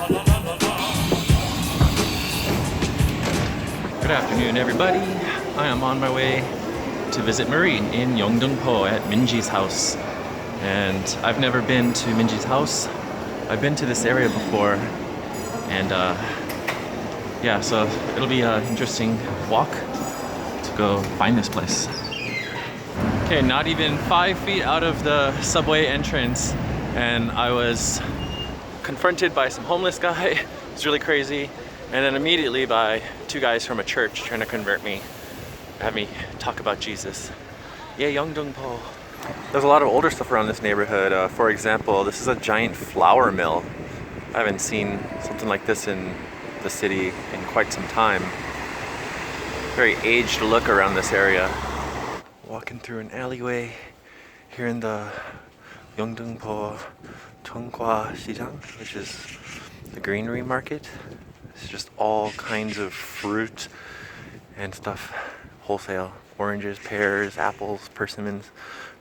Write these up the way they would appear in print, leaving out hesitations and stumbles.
Good afternoon, everybody. I am on my way to visit Marie in Yeongdeungpo at Minji's house. And I've never been to Minji's house. I've been to this area before. And yeah, so it'll be an interesting walk to go find this place. Okay, not even 5 feet out of the subway entrance, and I was confronted by some homeless guy. It was really crazy. And then immediately by two guys from a church trying to convert me, have me talk about Jesus. Yeah, Yeongdeungpo. There's a lot of older stuff around this neighborhood. For example, this is a giant flour mill. I haven't seen something like this in the city in quite some time. Very aged look around this area. Walking through an alleyway here in the Yeongdeungpo Chonghwa Sijang, which is the greenery market. It's just all kinds of fruit and stuff, wholesale. Oranges, pears, apples, persimmons.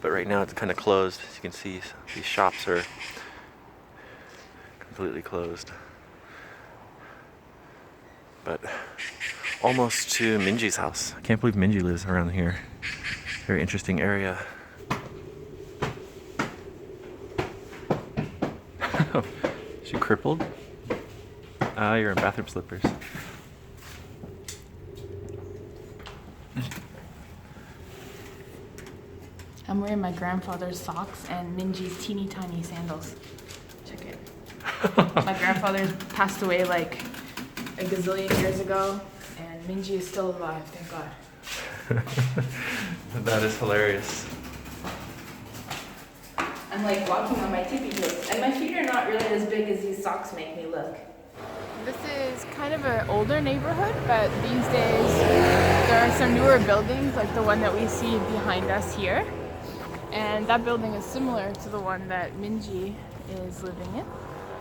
But right now it's kind of closed. As you can see, these shops are completely closed. But almost to Minji's house. I can't believe Minji lives around here. Very interesting area. Is she crippled? Ah, you're in bathroom slippers. I'm wearing my grandfather's socks and Minji's teeny tiny sandals. Check it. My grandfather passed away like a gazillion years ago, and Minji is still alive, thank God. That is hilarious. I'm like walking on my tippy toes, and my feet are not really as big as these socks make me look. This is kind of an older neighborhood, but these days there are some newer buildings like the one that we see behind us here. And that building is similar to the one that Minji is living in.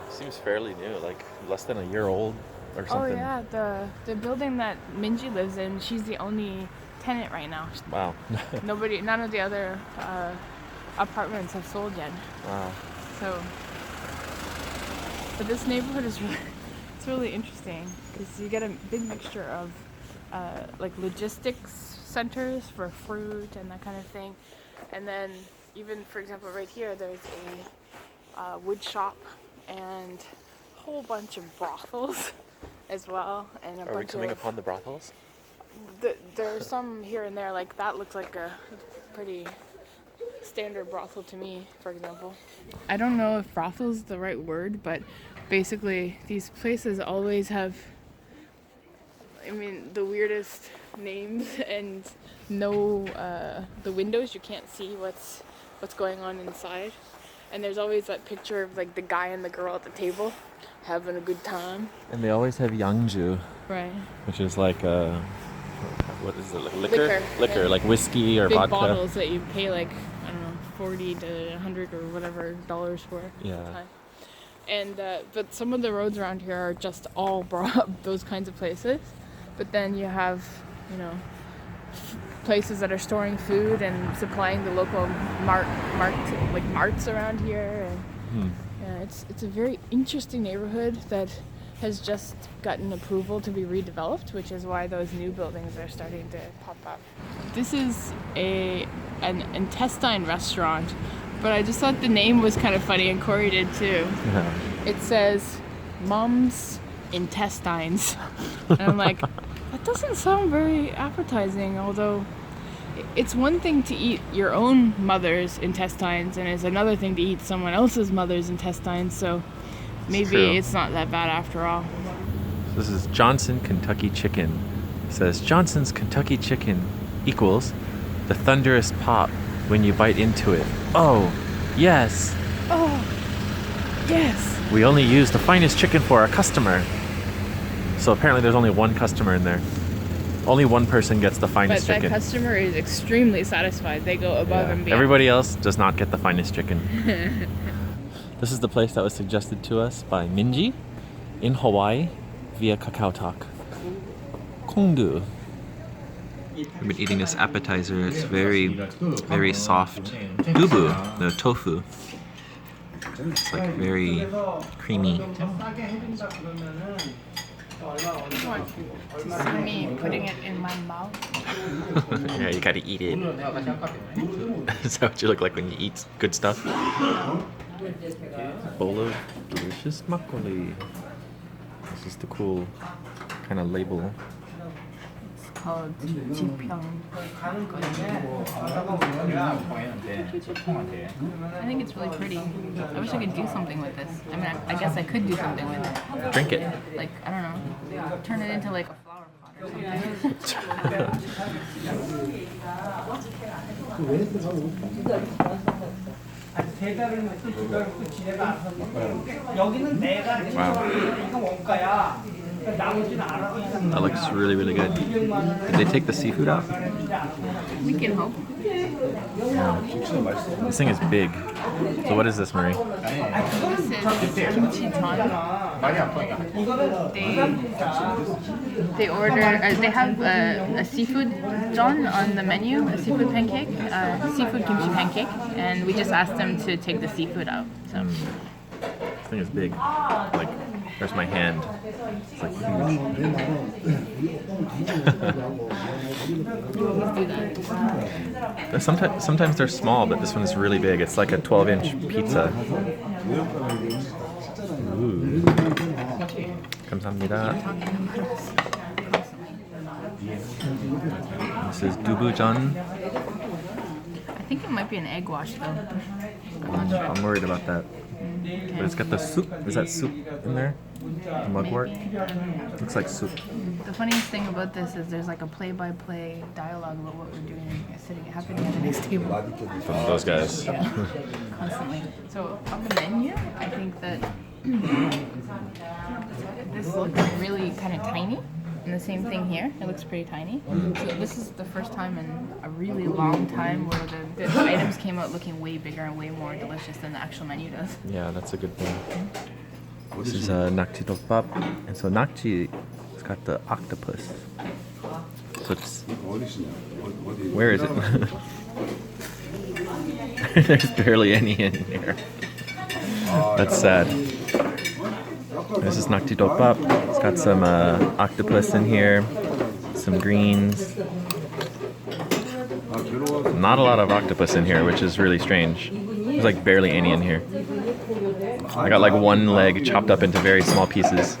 Seems fairly new, like less than a year old or something. Oh yeah, the building that Minji lives in, she's the only tenant right now. Wow. None of the other apartments have sold yet. Wow. So, but this neighborhood is really interesting because you get a big mixture of like logistics centers for fruit and that kind of thing. And then even, for example, right here, there's a wood shop and a whole bunch of brothels as well. And Are we coming upon the brothels? There are some here and there, like that looks like a pretty standard brothel to me, for example. I don't know if brothel is the right word, but basically these places always have, I mean, the weirdest names and the windows, you can't see what's going on inside. And there's always that picture of like the guy and the girl at the table having a good time. And they always have yangju. Right. Which is like what is it, like liquor? Liquor, yeah. Like whiskey or big vodka. bottles that you pay like, I don't know, 40 to 100 or whatever dollars for. Yeah. And but some of the roads around here are just all those kinds of places. But then you have, you know, places that are storing food and supplying the local marts around here. And yeah, it's a very interesting neighborhood that has just gotten approval to be redeveloped, which is why those new buildings are starting to pop up. This is an intestine restaurant, but I just thought the name was kind of funny, and Corey did too. Yeah. It says Mom's Intestines. And I'm like, that doesn't sound very appetizing, although it's one thing to eat your own mother's intestines and it's another thing to eat someone else's mother's intestines, so maybe it's not that bad after all. This is Johnson Kentucky Chicken. It says Johnson's Kentucky Chicken equals the thunderous pop when you bite into it. Oh, yes. Oh, yes. We only use the finest chicken for our customer. So apparently there's only one customer in there. Only one person gets the finest chicken. But that customer is extremely satisfied. They go above and beyond. Everybody else does not get the finest chicken. This is the place that was suggested to us by Minji in Hawaii via KakaoTalk. Kongdu. I've been eating this appetizer. It's very, very soft. Dubu, the tofu. It's like very creamy. want to see me putting it in my mouth. Yeah, you gotta eat it. Is that what you look like when you eat good stuff? Bowl of delicious makgeolli. This is the cool kind of label. It's called Jipyeong. I think it's really pretty. I wish I could do something with this. I mean, I guess I could do something with it. Drink it. Like, I don't know, turn it into like a flower pot or something. That looks really, really good. Did they take the seafood out? We can hope. This thing is big. So what is this, Marie? This is kimchi ton. They order. They have a seafood john on the menu, a seafood pancake, seafood kimchi pancake, and we just asked them to take the seafood out. So This thing is big. Like, there's my hand. It's like huge. Sometimes they're small, but this one is really big. It's like a 12-inch pizza. Ooh. 감사합니다. This is dubujeon. I think it might be an egg wash though. I'm not sure. I'm worried about that. Okay. But it's got the soup. Is that soup in there? The mugwort? Looks like soup. The funniest thing about this is there's like a play-by-play dialogue about what we're doing happening at the next table. From those guys. Yeah, constantly. So on the menu, I think that this looks really kind of tiny. And the same thing here, it looks pretty tiny. So this is the first time in a really long time where the items came out looking way bigger and way more delicious than the actual menu does. Yeah, that's a good thing. This is nakji dokbap. And so nakji, it's got the octopus. So it's... Where is it? There's barely any in here. That's sad. This is nakji dokbap. It's got some octopus in here, some greens. Not a lot of octopus in here, which is really strange. There's like barely any in here. I got like one leg chopped up into very small pieces.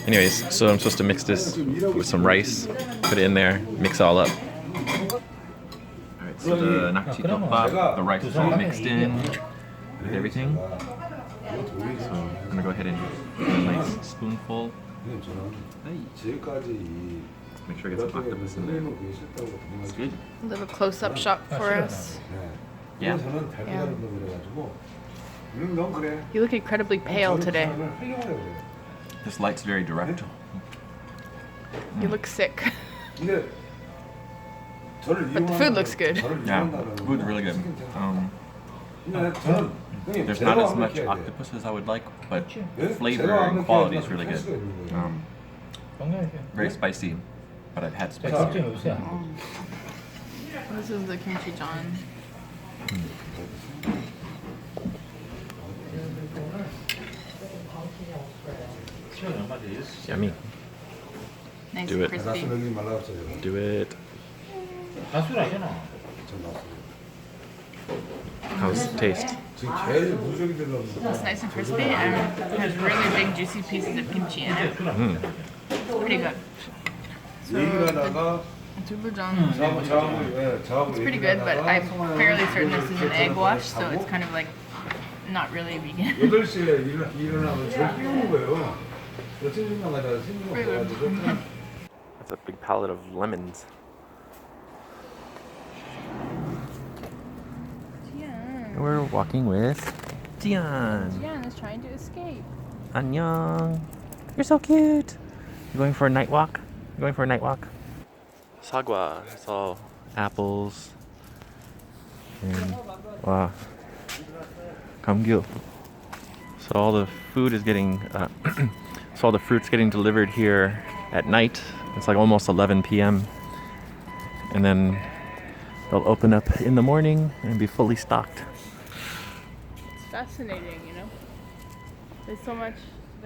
Anyways, so I'm supposed to mix this with some rice, put it in there, mix it all up. Alright, so the nakji dokbap, the rice is all mixed in with everything. So I'm gonna go ahead and get a nice spoonful. Make sure I get some octopus in there. It's good. A little close-up shot for us. Yeah. You look incredibly pale today. This light's very direct. You look sick. But the food looks good. Yeah, the food's really good. There's not as much octopus as I would like, but flavor and quality is really good. Very spicy, but I've had spicy. This is the kimchi john. Yummy. Nice Do and it. crispy. Do it. How's the taste? It's nice and crispy and has really big juicy pieces of kimchi in it. Pretty good. So the dubujeon, it's pretty good, but I'm fairly certain this is an egg wash, so it's kind of like not really vegan. That's a big pallet of lemons. We're walking with Zhiyun. Zhiyun is trying to escape. Annyeong. You're so cute. You going for a night walk? You going for a night walk? Sagwa. It's all apples. And wow. Kamgyu. So all the food is getting, so all the fruit's getting delivered here at night. It's like almost 11 p.m. And then they'll open up in the morning and be fully stocked. It's fascinating, you know? There's so much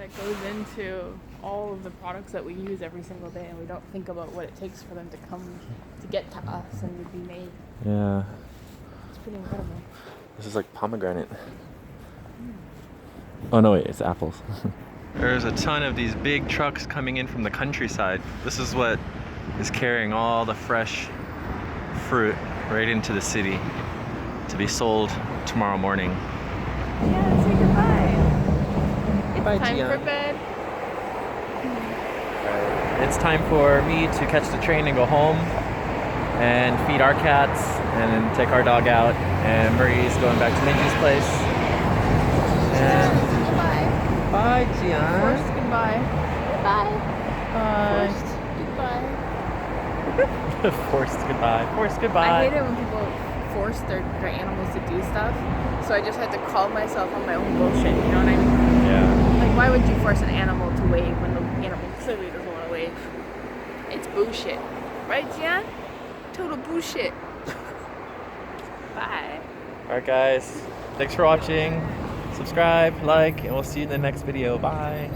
that goes into all of the products that we use every single day, and we don't think about what it takes for them to come to get to us and to be made. Yeah. It's pretty incredible. This is like pomegranate. Oh no, wait, it's apples. There's a ton of these big trucks coming in from the countryside. This is what is carrying all the fresh fruit right into the city to be sold tomorrow morning. Yeah, say goodbye. Bye, It's time Zhiyun. for bed. It's time for me to catch the train and go home and feed our cats and then take our dog out. And Marie's going back to Minji's place. And Goodbye. bye, Zhiyun. Forced goodbye. Bye. Bye. Goodbye. Forced goodbye. Forced I goodbye. hate it when people force their animals to do stuff. So I just had to call myself on my own bullshit. You know what I mean? Yeah. Like, why would you force an animal to wave when the animal clearly doesn't want to wave? It's bullshit. Right, Zhiyun? Total bullshit. Bye. Alright guys, thanks for watching. Subscribe, like, and we'll see you in the next video. Bye.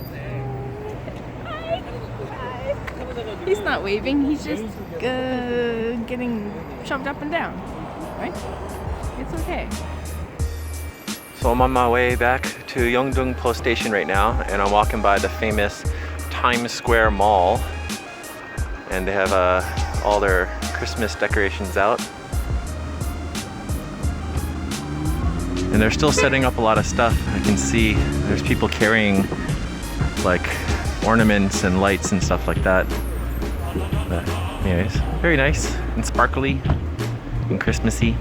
Bye. Bye. He's not waving, he's just getting shoved up and down. Right? It's okay. So I'm on my way back to Yeongdeungpo station right now, and I'm walking by the famous Times Square Mall, and they have all their Christmas decorations out, and they're still setting up a lot of stuff. I can see there's people carrying like ornaments and lights and stuff like that. But anyways, very nice and sparkly and Christmassy.